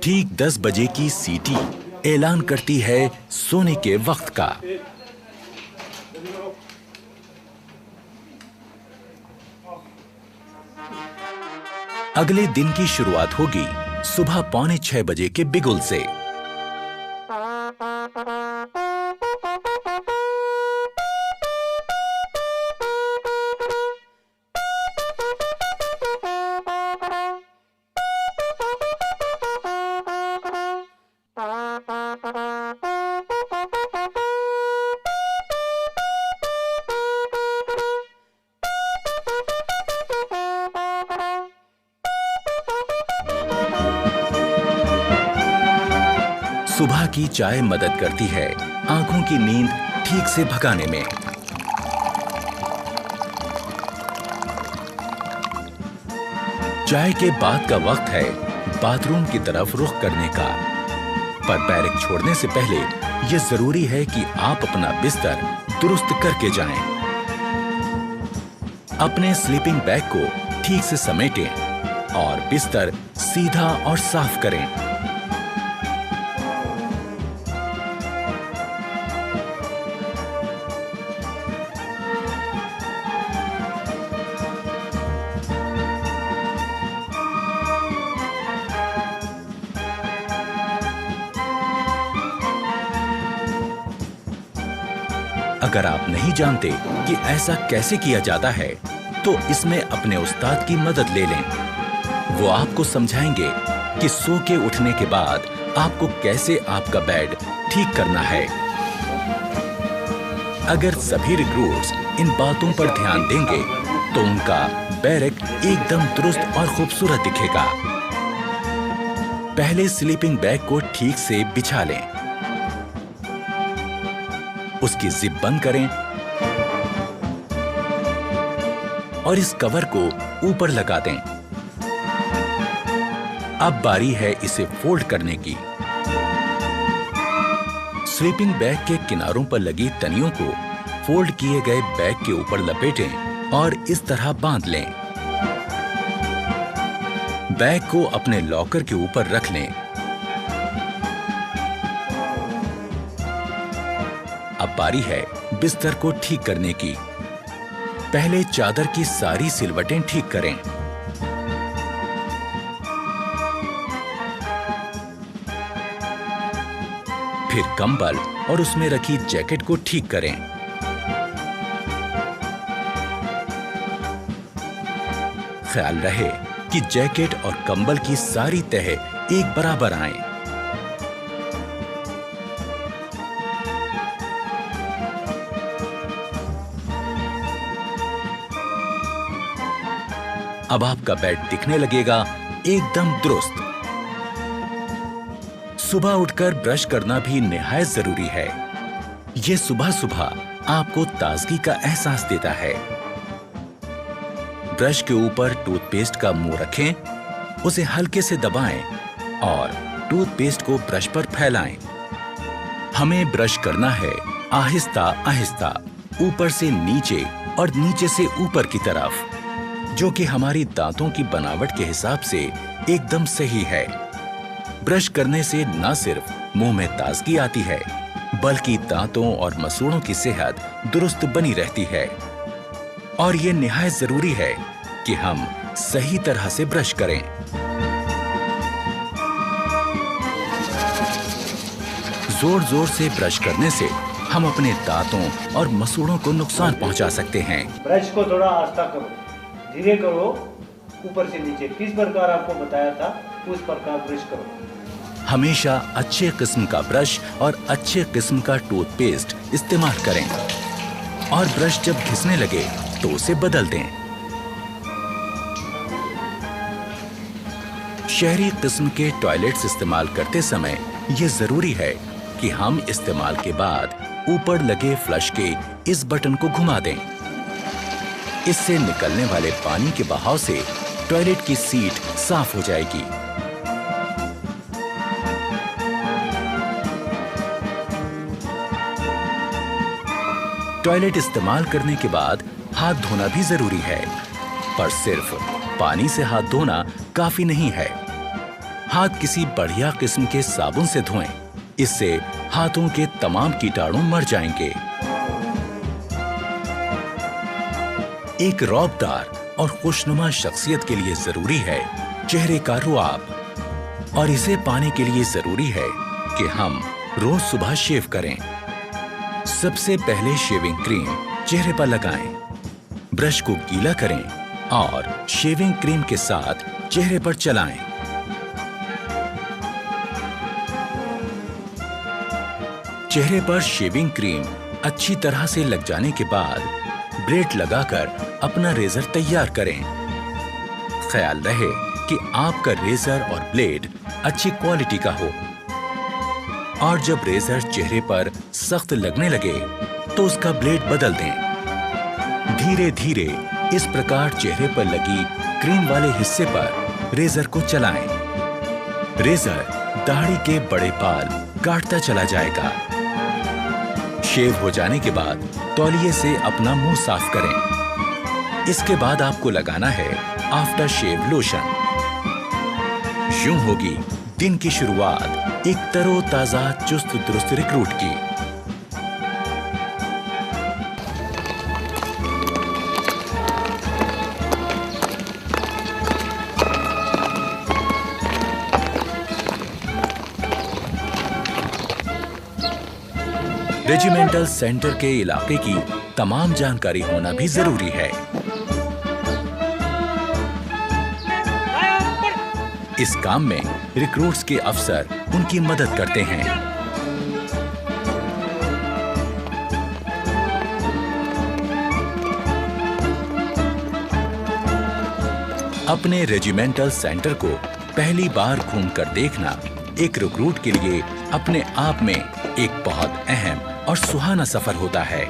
ठीक 10 बजे की सीटी ऐलान करती है सोने के वक्त का। अगले दिन की शुरुआत होगी सुबह 5:45 बजे के बिगुल से। सुबह की चाय मदद करती है आंखों की नींद ठीक से भगाने में। चाय के बाद का वक्त है बाथरूम की तरफ रुख करने का। पर बैरक छोड़ने से पहले यह जरूरी है कि आप अपना बिस्तर दुरुस्त करके जाएं। अपने स्लीपिंग बैग को ठीक से समेटें और बिस्तर सीधा और साफ करें। अगर आप नहीं जानते कि ऐसा कैसे किया जाता है, तो इसमें अपने उस्ताद की मदद ले लें। वो आपको समझाएंगे कि सो के उठने के बाद आपको कैसे आपका बेड ठीक करना है। अगर सभी रिक्रूट्स इन बातों पर ध्यान देंगे, तो उनका बैरक एकदम दुरुस्त और खूबसूरत दिखेगा। पहले स्लीपिंग बैग को ठीक से बिछा लें, उसकी जिप बंद करें और इस कवर को ऊपर लगा दें। अब बारी है इसे फोल्ड करने की। स्लीपिंग बैग के किनारों पर लगी तनियों को फोल्ड किए गए बैग के ऊपर लपेटें और इस तरह बांध लें। बैग को अपने लॉकर के ऊपर रख लें। अब बारी है बिस्तर को ठीक करने की। पहले चादर की सारी सिलवटें ठीक करें। फिर कंबल और उसमें रखी जैकेट को ठीक करें। ख्याल रहे कि जैकेट और कंबल की सारी तह एक बराबर आए। अब आपका बेड दिखने लगेगा एकदम दुरुस्त। सुबह उठकर ब्रश करना भी निहायत जरूरी है। यह सुबह सुबह आपको ताजगी का एहसास देता है। ब्रश के ऊपर टूथपेस्ट का मुंह रखें, उसे हल्के से दबाएं और टूथपेस्ट को ब्रश पर फैलाएं। हमें ब्रश करना है आहिस्ता आहिस्ता, ऊपर से नीचे और नीचे से ऊपर की तरफ, जो कि हमारी दांतों की बनावट के हिसाब से एकदम सही है। ब्रश करने से न सिर्फ मुंह में ताजगी आती है, बल्कि दांतों और मसूड़ों की सेहत दुरुस्त बनी रहती है। और ये निहायत जरूरी है कि हम सही तरह से ब्रश करें। जोर जोर से ब्रश करने से हम अपने दांतों और मसूड़ों को नुकसान पहुंचा सकते हैं। ब्रश को थोड़ा आस्था करो, धीरे करो, ऊपर से नीचे किस प्रकार आपको बताया था उस प्रकार ब्रश करो। हमेशा अच्छे किस्म का ब्रश और अच्छे किस्म का टूथपेस्ट इस्तेमाल करें और ब्रश जब घिसने लगे तो उसे बदल दें। शहरी किस्म के टॉयलेट्स इस्तेमाल करते समय यह जरूरी है कि हम इस्तेमाल के बाद ऊपर लगे फ्लश के इस बटन को घुमा दें। इससे निकलने वाले पानी के बहाव से टॉयलेट की सीट साफ हो जाएगी। टॉयलेट इस्तेमाल करने के बाद हाथ धोना भी जरूरी है, पर सिर्फ पानी से हाथ धोना काफी नहीं है। हाथ किसी बढ़िया किस्म के साबुन से धोएं। इससे हाथों के तमाम कीटाणु मर जाएंगे। एक रौबदार और खुशनुमा शख्सियत के लिए जरूरी है चेहरे का रुआब, और इसे पाने के लिए जरूरी है कि हम रोज सुबह शेव करें। सबसे पहले शेविंग क्रीम चेहरे पर लगाएं। ब्रश को गीला करें और शेविंग क्रीम के साथ चेहरे पर चलाएं। चेहरे पर शेविंग क्रीम अच्छी तरह से लग जाने के बाद ब्लेड लगाकर अपना रेजर तैयार करें। ख्याल रहे कि आपका रेजर और ब्लेड अच्छी क्वालिटी का हो, और जब रेजर चेहरे पर सख्त लगने लगे तो उसका ब्लेड बदल दें। धीरे धीरे इस प्रकार चेहरे पर लगी क्रीम वाले हिस्से पर रेजर को चलाएं। रेजर दाढ़ी के बड़े बाल काटता चला जाएगा। शेव हो जाने के बाद तौलिए से अपना मुंह साफ करें। इसके बाद आपको लगाना है आफ्टर शेव लोशन। यूं होगी दिन की शुरुआत एक तरोताजा चुस्त दुरुस्त रिक्रूट की। रेजिमेंटल सेंटर के इलाके की तमाम जानकारी होना भी जरूरी है। इस काम में रिक्रूट्स के अफसर उनकी मदद करते हैं। अपने रेजिमेंटल सेंटर को पहली बार घूमकर देखना एक रिक्रूट के लिए अपने आप में एक बहुत अहम और सुहाना सफर होता है।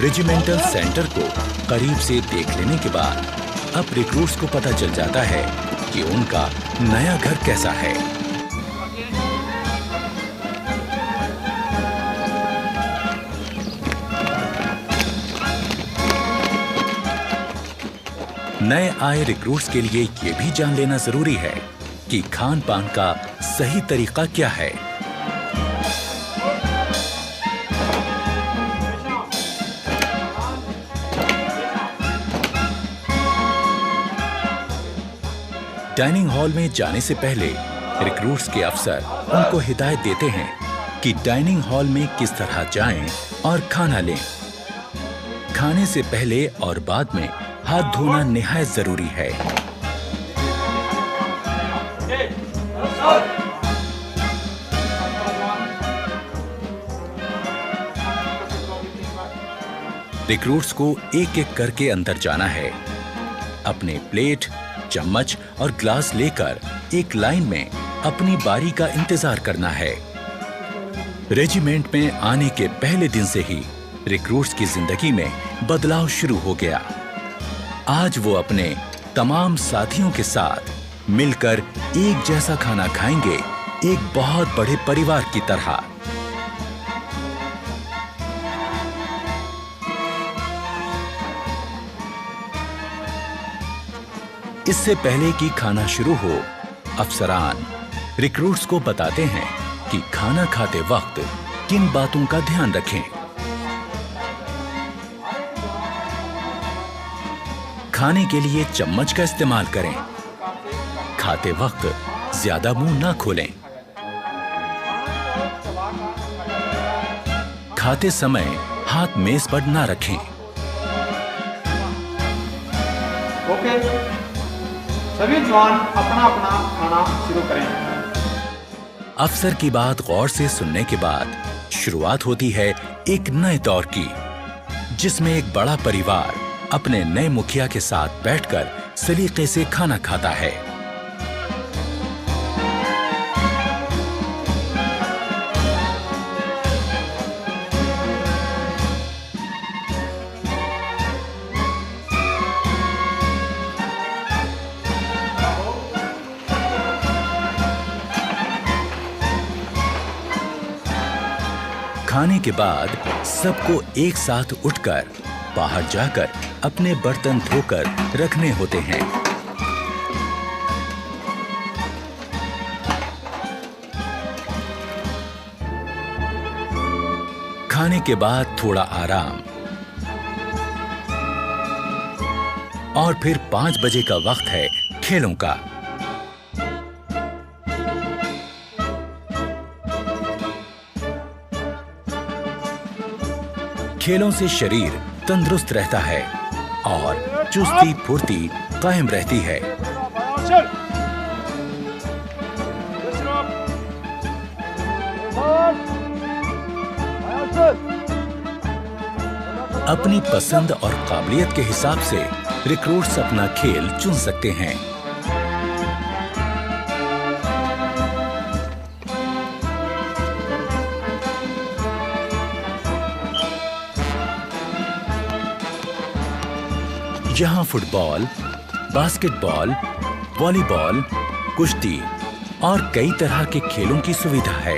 रेजिमेंटल सेंटर को करीब से देख लेने के बाद अब रिक्रूट्स को पता चल जाता है कि उनका नया घर कैसा है। नए आए रिक्रूट्स के लिए ये भी जान लेना जरूरी है कि खान पान का सही तरीका क्या है। डाइनिंग हॉल में जाने से पहले रिक्रूट्स के अफसर उनको हिदायत देते हैं कि डाइनिंग हॉल में किस तरह जाएं और खाना लें। खाने से पहले और बाद में हाथ धोना निहायत जरूरी है। रिक्रूट्स को एक एक करके अंदर जाना है। अपने प्लेट, चम्मच और ग्लास लेकर एक लाइन में अपनी बारी का इंतजार करना है। रेजिमेंट में आने के पहले दिन से ही रिक्रूट्स की जिंदगी में बदलाव शुरू हो गया। आज वो अपने तमाम साथियों के साथ मिलकर एक जैसा खाना खाएंगे, एक बहुत बड़े परिवार की तरह। इससे पहले कि खाना शुरू हो, अफसरान रिक्रूट्स को बताते हैं कि खाना खाते वक्त किन बातों का ध्यान रखें। खाने के लिए चम्मच का इस्तेमाल करें। खाते वक्त ज्यादा मुंह ना खोलें। खाते समय हाथ मेज पर ना रखें। ओके, सभी जवान अपना अपना खाना शुरू करें। अफसर की बात गौर से सुनने के बाद शुरुआत होती है एक नए दौर की, जिसमें एक बड़ा परिवार अपने नए मुखिया के साथ बैठकर सलीके से खाना खाता है। खाने के बाद सबको एक साथ उठकर बाहर जाकर अपने बर्तन धोकर रखने होते हैं। खाने के बाद थोड़ा आराम और फिर 5 बजे का वक्त है खेलों का। खेलों से शरीर तंदुरुस्त रहता है और चुस्ती फुर्ती कायम रहती है। अपनी पसंद और काबिलियत के हिसाब से रिक्रूट्स अपना खेल चुन सकते हैं। यहाँ फुटबॉल, बास्केटबॉल, वॉलीबॉल, कुश्ती और कई तरह के खेलों की सुविधा है।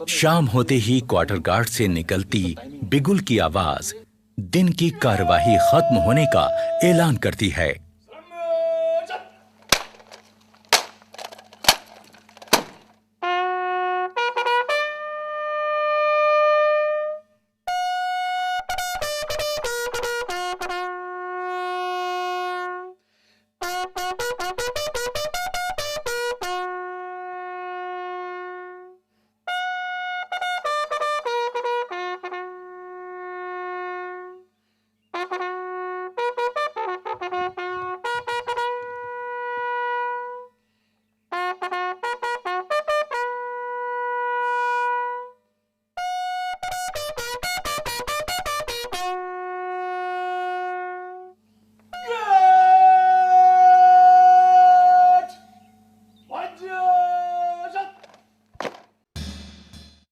शाम होते ही क्वार्टर गार्ड से निकलती बिगुल की आवाज दिन की कार्यवाही खत्म होने का ऐलान करती है।